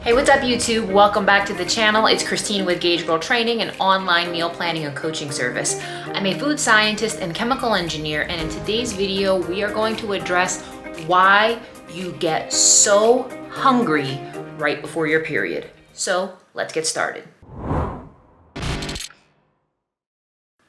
Hey, what's up YouTube? Welcome back to the channel. It's Christine with gaugegirltraining, an online meal planning and coaching service. I'm a food scientist and chemical engineer, and in today's video, we are going to address why you get so hungry right before your period. So let's get started.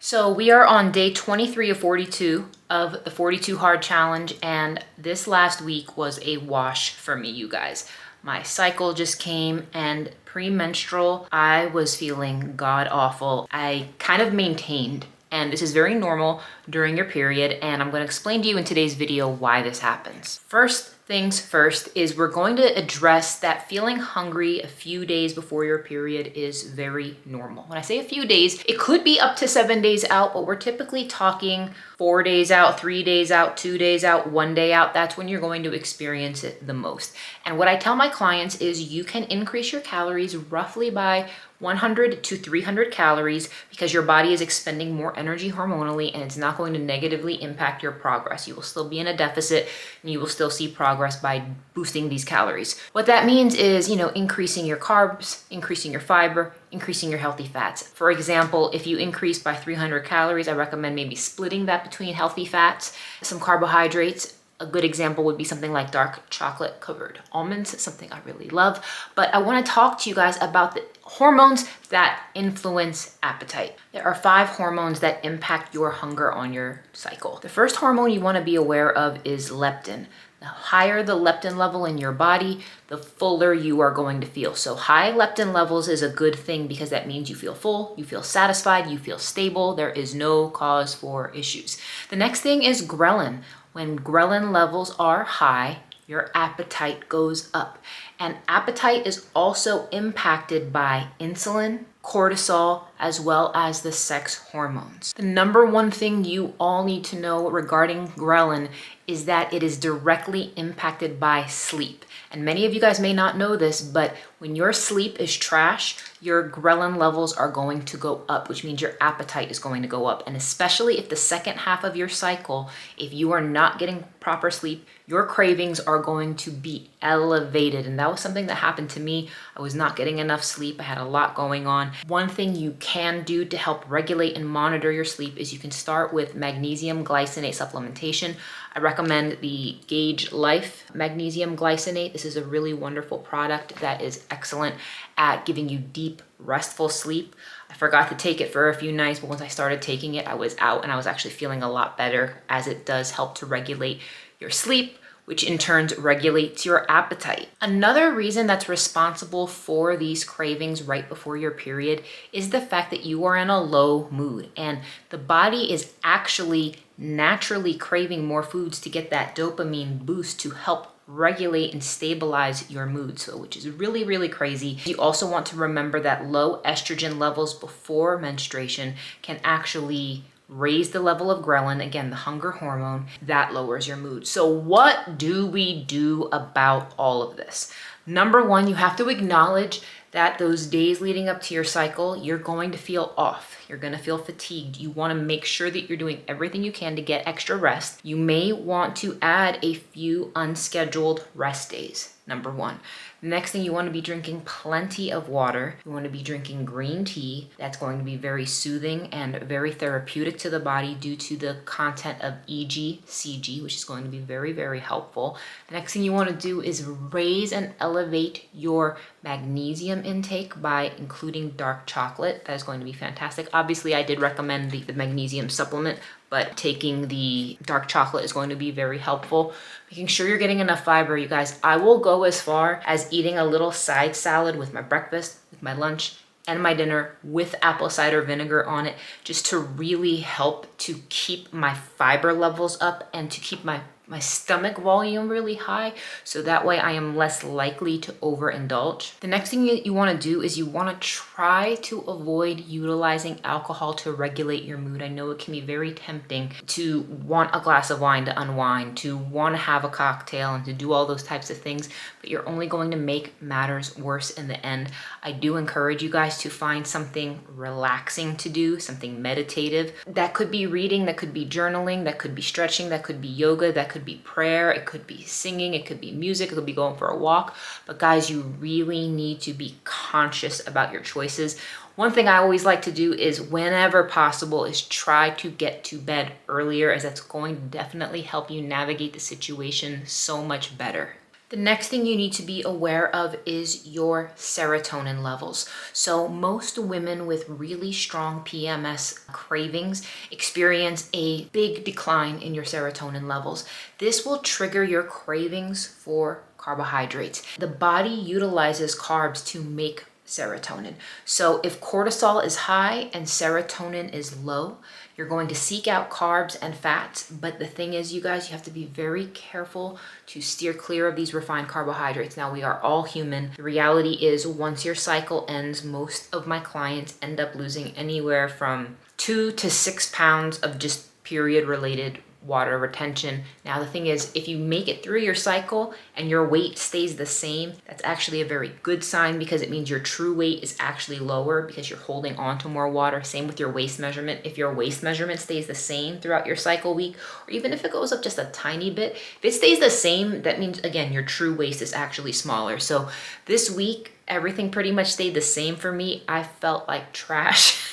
So we are on day 23 of 42 of the 42 Hard Challenge, and this last week was a wash for me, you guys. My cycle just came, and premenstrual, I was feeling god awful. I kind of maintained, and this is very normal during your period, and I'm going to explain to you in today's video why this happens. First things first is we're going to address that feeling hungry a few days before your period is very normal. When I say a few days, it could be up to 7 days out, but we're typically talking 4 days out, 3 days out, 2 days out, 1 day out. That's when you're going to experience it the most. And what I tell my clients is you can increase your calories roughly by 100 to 300 calories because your body is expending more energy hormonally, and it's not going to negatively impact your progress. You will still be in a deficit and you will still see progress by boosting these calories. What that means is, increasing your carbs, increasing your fiber, increasing your healthy fats. For example, if you increase by 300 calories, I recommend maybe splitting that between healthy fats, some carbohydrates. A good example would be something like dark chocolate covered almonds, something I really love. But I want to talk to you guys about the hormones that influence appetite. There are 5 hormones that impact your hunger on your cycle. The first hormone you want to be aware of is leptin. The higher the leptin level in your body, the fuller you are going to feel. So high leptin levels is a good thing because that means you feel full, you feel satisfied, you feel stable. There is no cause for issues. The next thing is ghrelin. When ghrelin levels are high, your appetite goes up. And appetite is also impacted by insulin, cortisol, as well as the sex hormones. The number one thing you all need to know regarding ghrelin is that it is directly impacted by sleep. And many of you guys may not know this, but when your sleep is trash, your ghrelin levels are going to go up, which means your appetite is going to go up. And especially if the second half of your cycle, if you are not getting proper sleep, your cravings are going to be elevated. And that was something that happened to me. I was not getting enough sleep. I had a lot going on. One thing you can do to help regulate and monitor your sleep is you can start with magnesium glycinate supplementation. I recommend the Gauge Life magnesium glycinate. This is a really wonderful product that is excellent at giving you deep, restful sleep. I forgot to take it for a few nights, but once I started taking it, I was out and I was actually feeling a lot better, as it does help to regulate your sleep, which in turn regulates your appetite. Another reason that's responsible for these cravings right before your period is the fact that you are in a low mood, and the body is actually naturally craving more foods to get that dopamine boost to help regulate and stabilize your mood, which is really, really crazy. You also want to remember that low estrogen levels before menstruation can actually raise the level of ghrelin, again, the hunger hormone, that lowers your mood. So what do we do about all of this? Number one, you have to acknowledge that those days leading up to your cycle, you're going to feel off. You're going to feel fatigued. You want to make sure that you're doing everything you can to get extra rest. You may want to add a few unscheduled rest days. Number one. Next thing, you want to be drinking plenty of water. You want to be drinking green tea. That's going to be very soothing and very therapeutic to the body due to the content of EGCG, which is going to be very, very helpful. The next thing you want to do is raise and elevate your magnesium intake by including dark chocolate. That is going to be fantastic. Obviously, I did recommend the magnesium supplement, but taking the dark chocolate is going to be very helpful. Making sure you're getting enough fiber, you guys. I will go as far as eating a little side salad with my breakfast, with my lunch, and my dinner with apple cider vinegar on it, just to really help to keep my fiber levels up and to keep my stomach volume really high, so that way I am less likely to overindulge. The next thing you want to do is you want to try to avoid utilizing alcohol to regulate your mood. I know it can be very tempting to want a glass of wine to unwind, to want to have a cocktail and to do all those types of things, but you're only going to make matters worse in the end. I do encourage you guys to find something relaxing to do, something meditative. That could be reading, that could be journaling, that could be stretching, that could be yoga, that could could be prayer, it could be singing, it could be music, it could be going for a walk. But guys, you really need to be conscious about your choices. One thing I always like to do is, whenever possible, is try to get to bed earlier, as that's going to definitely help you navigate the situation so much better. The next thing you need to be aware of is your serotonin levels. So most women with really strong PMS cravings experience a big decline in your serotonin levels. This will trigger your cravings for carbohydrates. The body utilizes carbs to make serotonin. So if cortisol is high and serotonin is low, you're going to seek out carbs and fats. But the thing is, you guys, you have to be very careful to steer clear of these refined carbohydrates. Now, we are all human. The reality is, once your cycle ends, most of my clients end up losing anywhere from 2 to 6 pounds of just period related water retention. Now, the thing is, if you make it through your cycle and your weight stays the same, that's actually a very good sign, because it means your true weight is actually lower because you're holding on to more water. Same with your waist measurement. If your waist measurement stays the same throughout your cycle week, or even if it goes up just a tiny bit, if it stays the same, that means, again, your true waist is actually smaller. So this week, everything pretty much stayed the same for me. I felt like trash.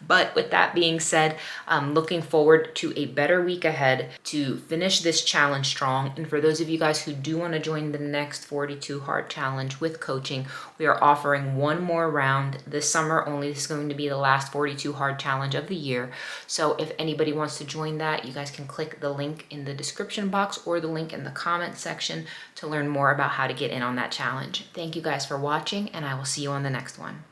But with that being said, I'm looking forward to a better week ahead to finish this challenge strong. And for those of you guys who do want to join the next 42 Hard Challenge with coaching, we are offering one more round this summer only. This is going to be the last 42 Hard Challenge of the year. So if anybody wants to join that, you guys can click the link in the description box or the link in the comment section to learn more about how to get in on that challenge. Thank you guys for watching, and I will see you on the next one.